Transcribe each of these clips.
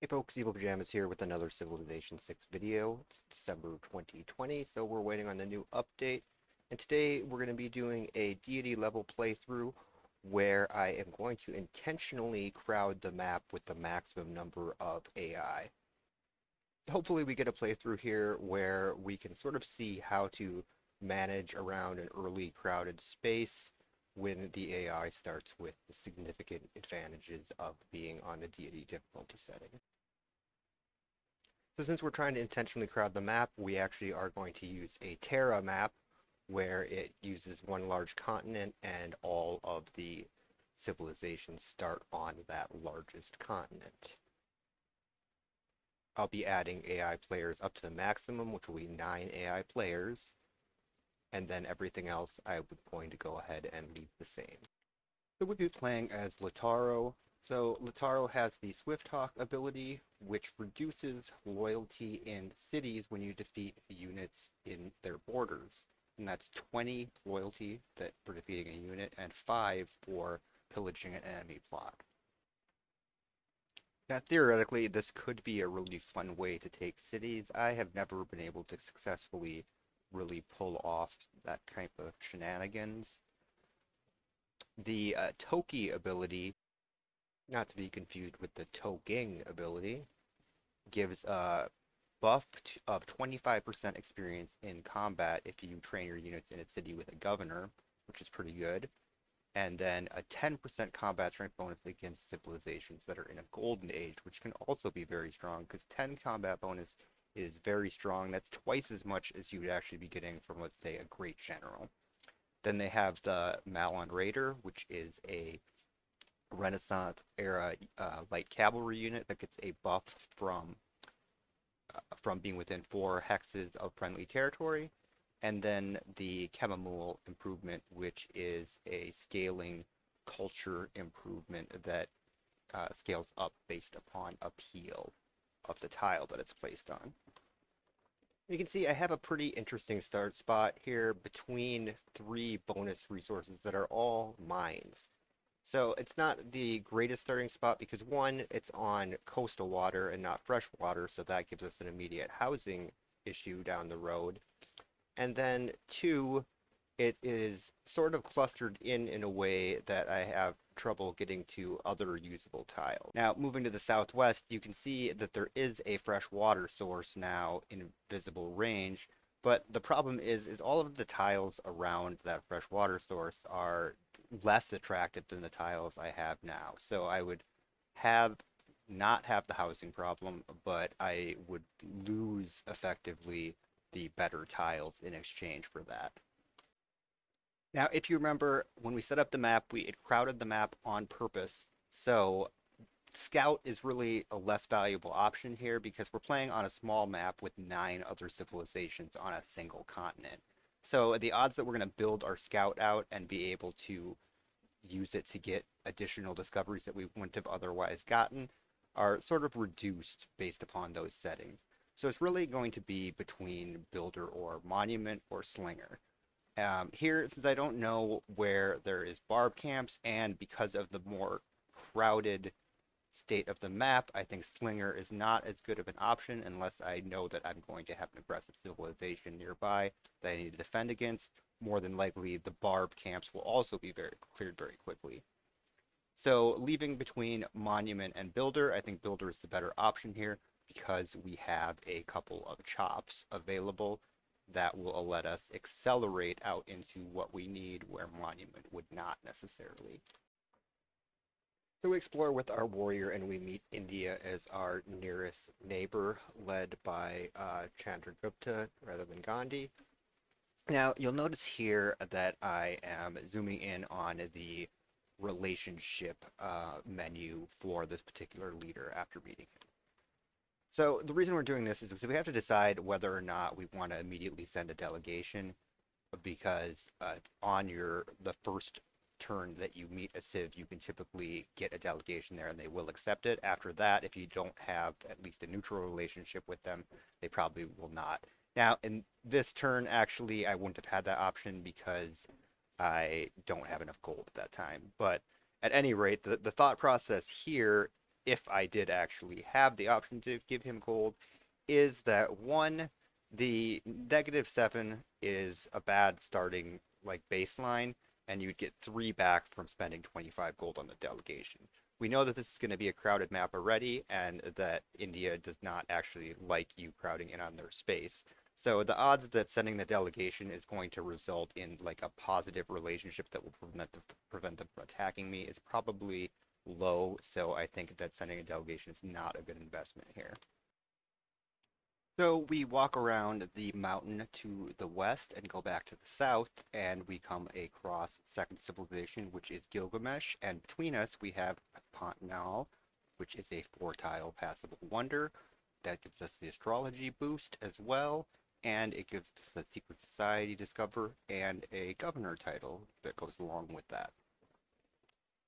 Hey folks, Evil Pajamas here with another Civilization 6 video. It's December 2020, so we're waiting on the new update. And today we're going to be doing a deity level playthrough where I am going to intentionally crowd the map with the maximum number of AI. Hopefully we get a playthrough here where we can sort of see how to manage around an early crowded space when the AI starts with the significant advantages of being on the deity difficulty setting. So since we're trying to intentionally crowd the map, we actually are going to use a Terra map where it uses one large continent and all of the civilizations start on that largest continent. I'll be adding AI players up to the maximum, which will be 9 AI players, and then everything else I'm going to go ahead and leave the same. So we'll be playing as Lataro. So Lataro has the Swift Hawk ability, which reduces loyalty in cities when you defeat units in their borders. And that's 20 loyalty for defeating a unit, and 5 for pillaging an enemy plot. Now, theoretically, this could be a really fun way to take cities. I have never been able to successfully really pull off that type of shenanigans. The Toki ability, not to be confused with the Toging ability, gives a buff of 25% experience in combat if you train your units in a city with a governor, which is pretty good. And then a 10% combat strength bonus against civilizations that are in a golden age, which can also be very strong, because 10 combat bonus is very strong. That's twice as much as you would actually be getting from, let's say, a great general. Then they have the Malon Raider, which is a Renaissance era light cavalry unit that gets a buff from being within 4 hexes of friendly territory, and then the Chemamule improvement, which is a scaling culture improvement that scales up based upon appeal of the tile that it's placed on. You can see I have a pretty interesting start spot here between 3 bonus resources that are all mines. So it's not the greatest starting spot because one, it's on coastal water and not fresh water, so that gives us an immediate housing issue down the road. And then two, it is sort of clustered in a way that I have trouble getting to other usable tiles. Now, moving to the southwest, you can see that there is a fresh water source now in visible range, but the problem is all of the tiles around that fresh water source are less attractive than the tiles I have now. So I would not have the housing problem, but I would lose effectively the better tiles in exchange for that. Now, if you remember, when we set up the map, it crowded the map on purpose. So Scout is really a less valuable option here because we're playing on a small map with 9 other civilizations on a single continent. So the odds that we're going to build our Scout out and be able to use it to get additional discoveries that we wouldn't have otherwise gotten are sort of reduced based upon those settings. So it's really going to be between Builder or Monument or Slinger. Here, since I don't know where there is barb camps, and because of the more crowded state of the map, I think Slinger is not as good of an option unless I know that I'm going to have an aggressive civilization nearby that I need to defend against. More than likely, the barb camps will also be cleared very quickly. So leaving between Monument and Builder, I think Builder is the better option here because we have a couple of chops available that will let us accelerate out into what we need where Monument would not necessarily. So we explore with our warrior and we meet India as our nearest neighbor, led by Chandragupta rather than Gandhi. Now, you'll notice here that I am zooming in on the relationship menu for this particular leader after meeting him. So the reason we're doing this is because we have to decide whether or not we want to immediately send a delegation, because on the first turn that you meet a civ, you can typically get a delegation there and they will accept it. After that, if you don't have at least a neutral relationship with them, they probably will not. Now, in this turn, actually, I wouldn't have had that option because I don't have enough gold at that time. But at any rate, the thought process here if I did actually have the option to give him gold, is that one, the -7 is a bad starting like baseline, and you'd get 3 back from spending 25 gold on the delegation. We know that this is going to be a crowded map already, and that India does not actually like you crowding in on their space. So the odds that sending the delegation is going to result in like a positive relationship that will prevent them from attacking me is probably low. So I think that sending a delegation is not a good investment here. So we walk around the mountain to the west and go back to the south, and we come across second civilization, which is Gilgamesh, and between us we have Pontinal, which is a 4-tile passable wonder that gives us the astrology boost as well, and it gives us a secret society discover and a governor title that goes along with that.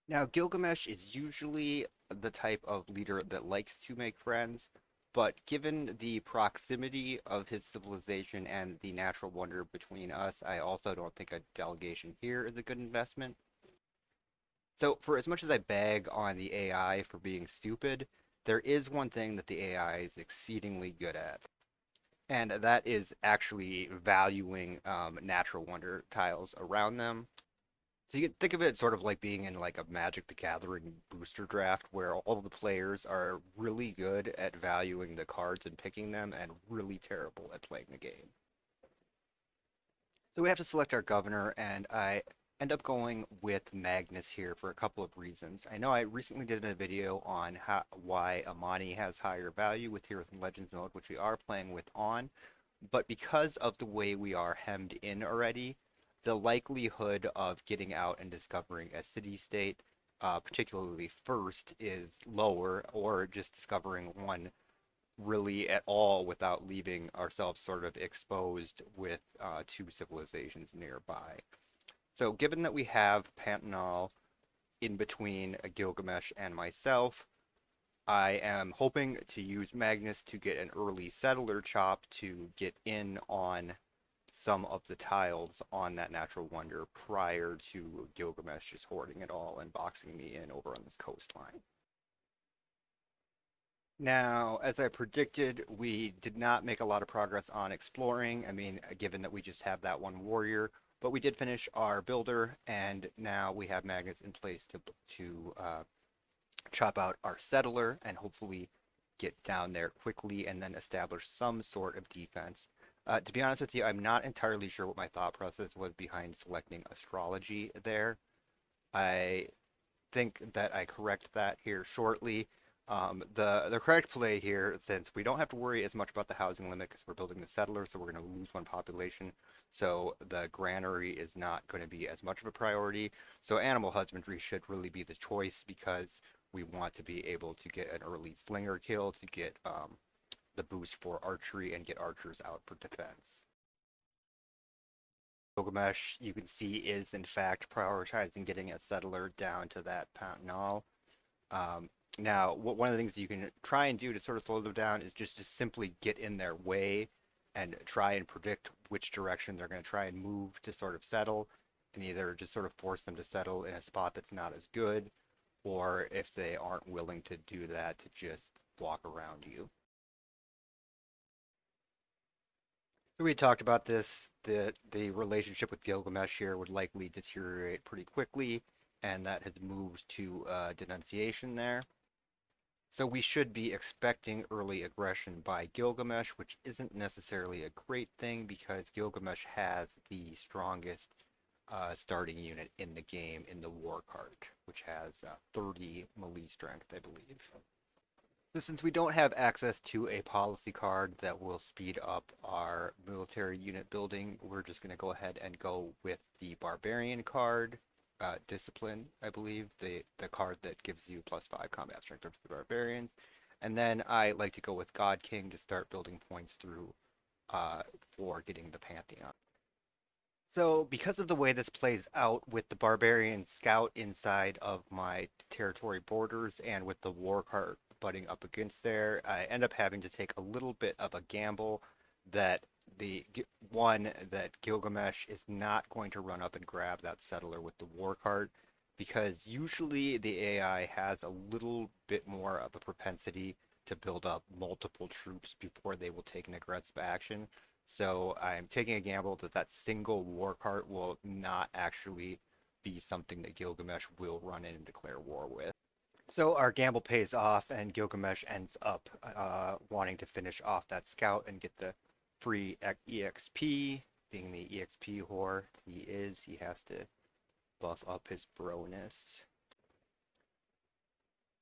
Now, Gilgamesh is usually the type of leader that likes to make friends, but given the proximity of his civilization and the natural wonder between us, I also don't think a delegation here is a good investment. So, for as much as I bag on the AI for being stupid, there is one thing that the AI is exceedingly good at, and that is actually valuing natural wonder tiles around them. So you can think of it sort of like being in like a Magic the Gathering booster draft where all of the players are really good at valuing the cards and picking them and really terrible at playing the game. So we have to select our governor, and I end up going with Magnus here for a couple of reasons. I know I recently did a video on why Amani has higher value with Heroes and Legends mode, which we are playing with on, but because of the way we are hemmed in already, the likelihood of getting out and discovering a city-state, particularly first, is lower, or just discovering one really at all without leaving ourselves sort of exposed with 2 civilizations nearby. So given that we have Pantanal in between Gilgamesh and myself, I am hoping to use Magnus to get an early settler chop to get in on some of the tiles on that natural wonder prior to Gilgamesh just hoarding it all and boxing me in over on this coastline. Now, as I predicted, we did not make a lot of progress on exploring. I mean, given that we just have that one warrior, but we did finish our builder, and now we have magnets in place to chop out our settler and hopefully get down there quickly and then establish some sort of defense. To be honest with you, I'm not entirely sure what my thought process was behind selecting astrology there. I think that I correct that here shortly. The correct play here, since we don't have to worry as much about the housing limit because we're building the settler, so we're going to lose one population. So the granary is not going to be as much of a priority. So animal husbandry should really be the choice because we want to be able to get an early slinger kill to get the boost for archery and get archers out for defense. Gilgamesh, you can see, is in fact prioritizing getting a settler down to that Pantanal. Now, one of the things you can try and do to sort of slow them down is just to simply get in their way and try and predict which direction they're going to try and move to sort of settle, and either just sort of force them to settle in a spot that's not as good, or if they aren't willing to do that, to just walk around you. So we talked about this, that the relationship with Gilgamesh here would likely deteriorate pretty quickly, and that has moved to denunciation there. So we should be expecting early aggression by Gilgamesh, which isn't necessarily a great thing because Gilgamesh has the strongest starting unit in the game in the war cart, which has 30 melee strength, I believe. So since we don't have access to a policy card that will speed up our military unit building, we're just going to go ahead and go with the barbarian card, discipline, I believe, the card that gives you +5 combat strength to the barbarians. And then I like to go with God King to start building points through for getting the Pantheon. So because of the way this plays out with the barbarian scout inside of my territory borders and with the war cart butting up against there, I end up having to take a little bit of a gamble that that Gilgamesh is not going to run up and grab that settler with the war cart, because usually the AI has a little bit more of a propensity to build up multiple troops before they will take an aggressive action. So I'm taking a gamble that that single war cart will not actually be something that Gilgamesh will run in and declare war with. So our gamble pays off, and Gilgamesh ends up wanting to finish off that scout and get the free EXP. Being the EXP whore he is, he has to buff up his broness.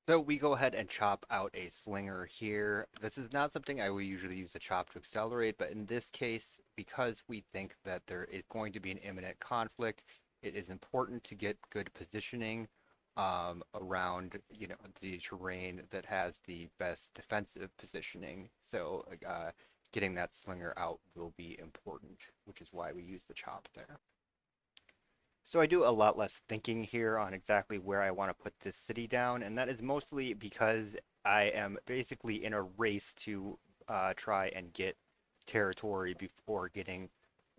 So we go ahead and chop out a slinger here. This is not something I would usually use a chop to accelerate, but in this case, because we think that there is going to be an imminent conflict, it is important to get good positioning around, the terrain that has the best defensive positioning. So getting that slinger out will be important, which is why we use the chop there. So I do a lot less thinking here on exactly where I want to put this city down, and that is mostly because I am basically in a race to try and get territory before getting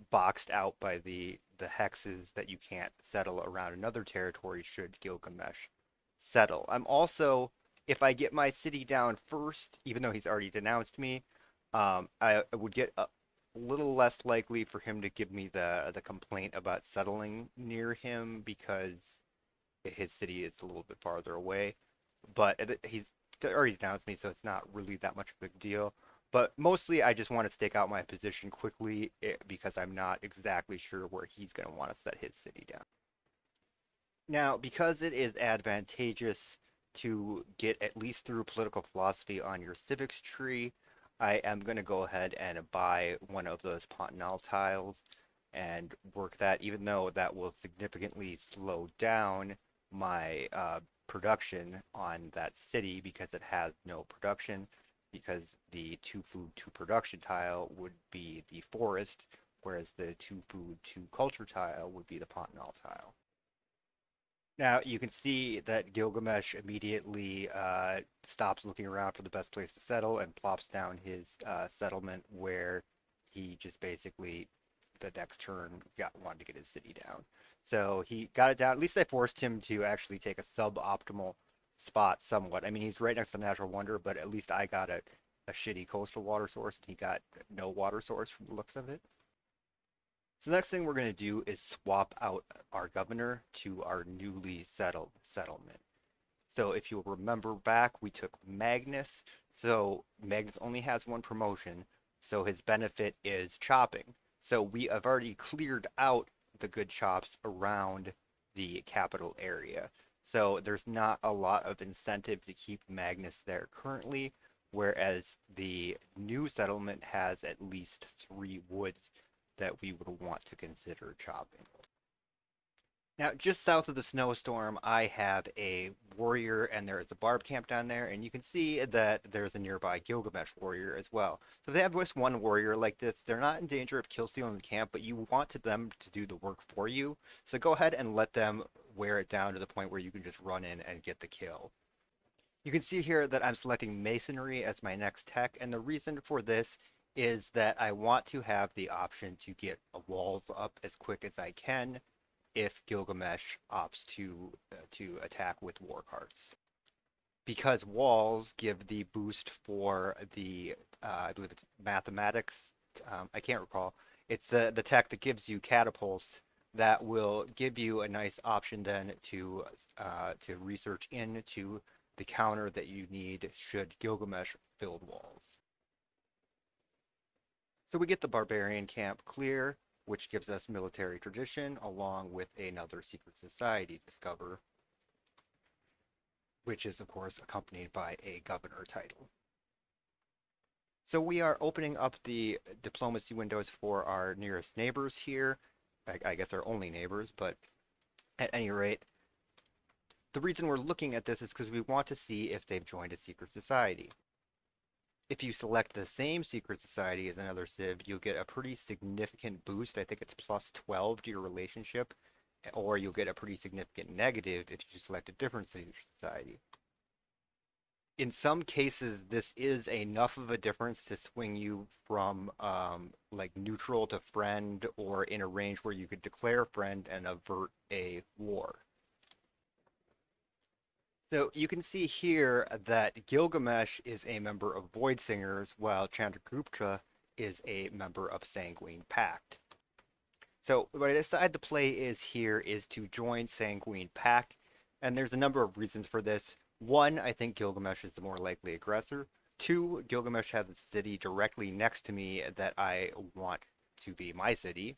boxed out by the hexes that you can't settle around another territory should Gilgamesh settle. I'm also, if I get my city down first, even though he's already denounced me, I would get a little less likely for him to give me the complaint about settling near him because his city is a little bit farther away. But he's already denounced me, so it's not really that much of a big deal. But mostly, I just want to stake out my position quickly because I'm not exactly sure where he's going to want to set his city down. Now, because it is advantageous to get at least through political philosophy on your civics tree, I am going to go ahead and buy one of those Pontinal tiles and work that, even though that will significantly slow down my production on that city because it has no production, because the two food, two production tile would be the forest, whereas the two food, two culture tile would be the Pontinal tile. Now you can see that Gilgamesh immediately stops looking around for the best place to settle and plops down his settlement where he just basically the next turn wanted to get his city down. So he got it down. At least I forced him to actually take a suboptimal spot somewhat. I mean, he's right next to natural wonder, but at least I got a shitty coastal water source and he got no water source from the looks of it. So the next thing we're going to do is swap out our governor to our newly settled settlement. So if you'll remember back, we took Magnus. So Magnus only has one promotion, so his benefit is chopping. So we have already cleared out the good chops around the capital area. So there's not a lot of incentive to keep Magnus there currently, whereas the new settlement has at least 3 woods that we would want to consider chopping. Now, just south of the snowstorm, I have a warrior, and there is a barb camp down there, and you can see that there's a nearby Gilgamesh warrior as well. So if they have just one warrior like this, they're not in danger of kill stealing the camp, but you want them to do the work for you. So go ahead and let them wear it down to the point where you can just run in and get the kill. You can see here that I'm selecting masonry as my next tech, and the reason for this is that I want to have the option to get walls up as quick as I can if Gilgamesh opts to attack with war carts. Because walls give the boost for the I believe it's mathematics. I can't recall. It's the tech that gives you catapults that will give you a nice option then to research into the counter that you need should Gilgamesh build walls. So we get the barbarian camp clear, which gives us military tradition along with another secret society discover, which is of course accompanied by a governor title. So we are opening up the diplomacy windows for our nearest neighbors here. I guess our only neighbors, but at any rate, the reason we're looking at this is because we want to see if they've joined a secret society. If you select the same secret society as another Civ, you'll get a pretty significant boost. I think it's plus 12 to your relationship, or you'll get a pretty significant negative if you select a different secret society. In some cases, this is enough of a difference to swing you from like neutral to friend, or in a range where you could declare friend and avert a war. So you can see here that Gilgamesh is a member of Void Singers, while Chandragupta is a member of Sanguine Pact. So what I decided to play is to join Sanguine Pact, and there's a number of reasons for this. One, I think Gilgamesh is the more likely aggressor. Two, Gilgamesh has a city directly next to me that I want to be my city.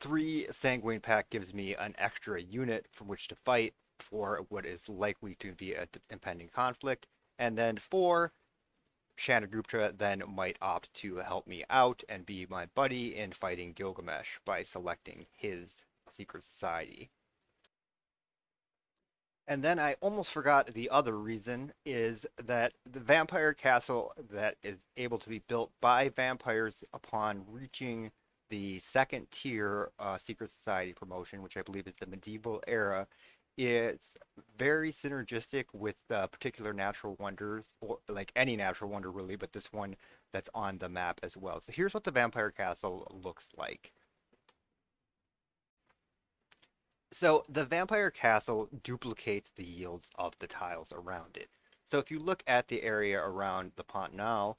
Three, Sanguine Pact gives me an extra unit from which to fight for what is likely to be an impending conflict. And then four, Chandragupta then might opt to help me out and be my buddy in fighting Gilgamesh by selecting his secret society. And then I almost forgot the other reason is that the vampire castle that is able to be built by vampires upon reaching the second tier secret society promotion, which I believe is the medieval era, is very synergistic with particular natural wonders, or like any natural wonder really, but this one that's on the map as well. So here's what the vampire castle looks like. So the vampire castle duplicates the yields of the tiles around it. So if you look at the area around the Pont Nal,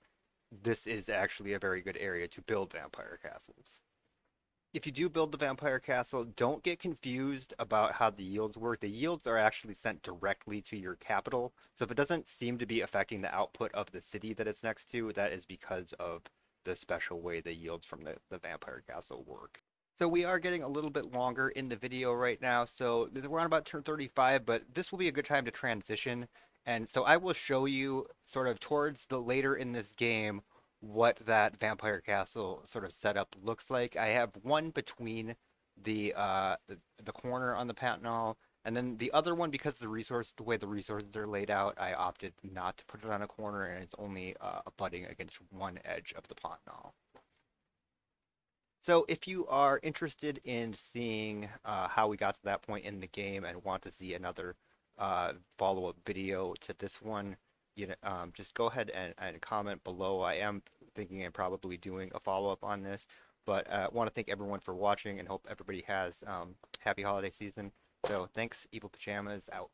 this is actually a very good area to build vampire castles. If you do build the vampire castle, don't get confused about how the yields work. The yields are actually sent directly to your capital. So if it doesn't seem to be affecting the output of the city that it's next to, that is because of the special way the yields from the vampire castle work. So we are getting a little bit longer in the video right now. So we're on about turn 35, but this will be a good time to transition. And so I will show you sort of towards the later in this game what that vampire castle sort of setup looks like. I have one between the corner on the Pantanal, and then the other one because the way the resources are laid out, I opted not to put it on a corner, and it's only abutting against one edge of the Pantanal. So if you are interested in seeing how we got to that point in the game and want to see another follow-up video to this one, just go ahead and comment below. I am thinking of probably doing a follow-up on this, but I want to thank everyone for watching and hope everybody has happy holiday season. So thanks, Evil Pajamas out.